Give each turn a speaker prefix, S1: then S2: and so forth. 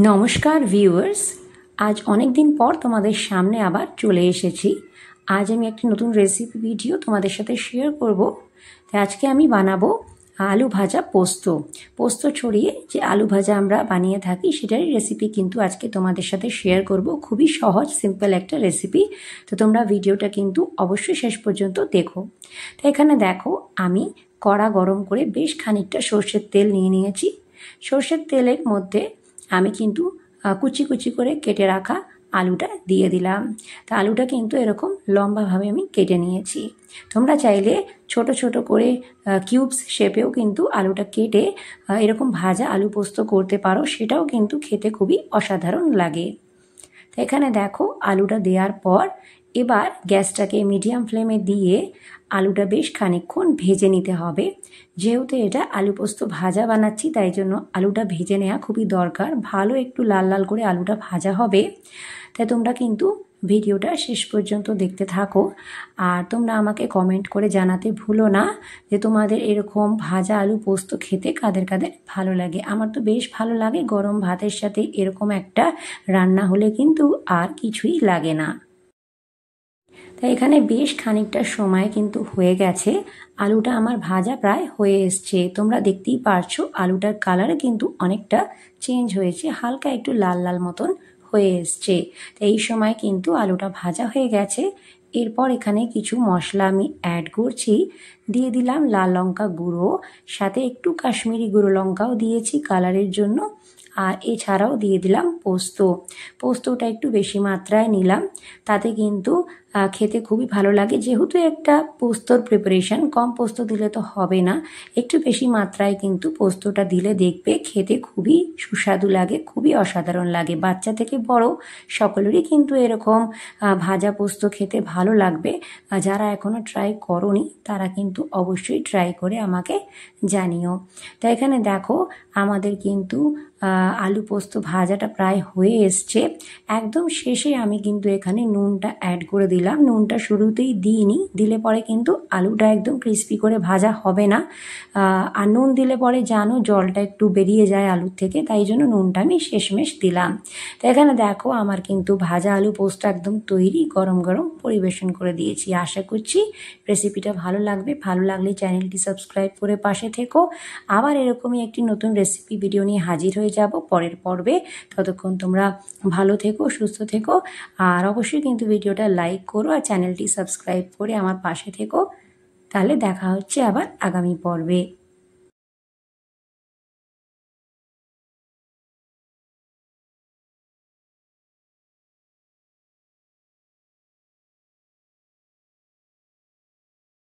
S1: নমস্কার ভিউয়ার্স, আজ অনেক দিন পর তোমাদের সামনে আবার চলে এসেছি। আজ আমি একটি নতুন রেসিপি ভিডিও তোমাদের সাথে শেয়ার করব। তাই আজকে আমি বানাবো আলু ভাজা পোস্ত ছড়িয়ে যে আলু ভাজা আমরা বানিয়ে থাকি সেটারই রেসিপি কিন্তু আজকে তোমাদের সাথে শেয়ার করব। খুবই সহজ সিম্পল একটা রেসিপি, তো তোমরা ভিডিওটা কিন্তু অবশ্যই শেষ পর্যন্ত দেখো। তো এখানে দেখো, আমি কড়া গরম করে বেশ খানিকটা সর্ষের তেল নিয়ে নিয়েছি। সর্ষের তেলের মধ্যে আমি কিন্তু কুচি কুচি করে কেটে রাখা আলুটা দিয়ে দিলাম। তা আলুটা কিন্তু এরকম লম্বাভাবে আমি কেটে নিয়েছি। তোমরা চাইলে ছোট ছোট করে কিউবস শেপেও কিন্তু আলুটা কেটে এরকম ভাজা আলু পোস্ত করতে পারো, সেটাও কিন্তু খেতে খুবই অসাধারণ লাগে। তো এখানে দেখো, আলুটা দেওয়ার পর এবার গ্যাসটাকে মিডিয়াম ফ্লেমে দিয়ে আলুটা বেশ খানিকক্ষণ ভেজে নিতে হবে। যেহেতু এটা আলু পোস্ত ভাজা বানাচ্ছি, তাই জন্য আলুটা ভেজে নেওয়া খুবই দরকার। ভালো একটু লাল লাল করে আলুটা ভাজা হবে। তাই তোমরা কিন্তু ভিডিওটা শেষ পর্যন্ত দেখতে থাকো। আর তোমরা আমাকে কমেন্ট করে জানাতে ভুলো না যে তোমাদের এরকম ভাজা আলু পোস্ত খেতে কাদের কাদের ভালো লাগে। আমার তো বেশ ভালো লাগে, গরম ভাতের সাথে এরকম একটা রান্না হলে কিন্তু আর কিছুই লাগে না। তাই এখানে বেশ খানিকটা সময় কিন্তু হয়ে গেছে, আলুটা আমার ভাজা প্রায় হয়ে এসছে। তোমরা দেখতেই পারছো আলুটার কালারে কিন্তু অনেকটা চেঞ্জ হয়েছে, হালকা একটু লাল লাল মতন হয়ে এসছে। তো এই সময় কিন্তু আলুটা ভাজা হয়ে গেছে। এরপর এখানে কিছু মশলা আমি অ্যাড করছি। দিয়ে দিলাম লাল লঙ্কা গুঁড়ো, সাথে একটু কাশ্মীরি গুঁড়ো লঙ্কাও দিয়েছি কালারের জন্য। আর এছাড়াও দিয়ে দিলাম পোস্তটা একটু বেশি মাত্রায় নিলাম, তাতে কিন্তু খেতে খুবই ভালো লাগে। যেহেতু একটা পোস্তর প্রিপারেশন, কম পোস্ত দিলে তো হবে না, একটু বেশি মাত্রায় কিন্তু পোস্তটা দিলে দেখবে খেতে খুবই সুস্বাদু লাগে, খুবই অসাধারণ লাগে। বাচ্চা থেকে বড় সকলেরই কিন্তু এরকম ভাজা পোস্ত খেতে ভালো লাগবে। যারা এখনও ট্রাই করোনি তারা কিন্তু অবশ্যই ট্রাই করে আমাকে জানিও। তো এখানে দেখো, আমাদের কিন্তু আলু পোস্ত ভাজাটা প্রায় হয়ে এসছে। একদম শেষে আমি কিন্তু এখানে নুনটা অ্যাড করে দিলাম। নুনটা শুরুতেই দিইনি, দিলে পরে কিন্তু আলুটা একদম ক্রিস্পি করে ভাজা হবে না। আর নুন দিলে পরে জানো জলটা একটু বেরিয়ে যায় আলুর থেকে, তাই জন্য নুনটা আমি শেষমেশ দিলাম। তো এখানে দেখো, আমার কিন্তু ভাজা আলু পোস্ত একদম তৈরি, গরম গরম পরিবেশন করে দিয়েছি। আশা করছি রেসিপিটা ভালো লাগবে। ভালো লাগলে চ্যানেলটি সাবস্ক্রাইব করে পাশে থেকো। আবার এরকমই একটি নতুন রেসিপি ভিডিও নিয়ে হাজির হয়ে যাব পরের পর্বে। ততক্ষণ তোমরা ভালো থেকো, সুস্থ থেকো। আর অবশ্যই কিন্তু ভিডিওটা লাইক করো আর চ্যানেলটি সাবস্ক্রাইব করে আমার পাশে থেকো। তাহলে দেখা হচ্ছে আবার আগামী পর্বে।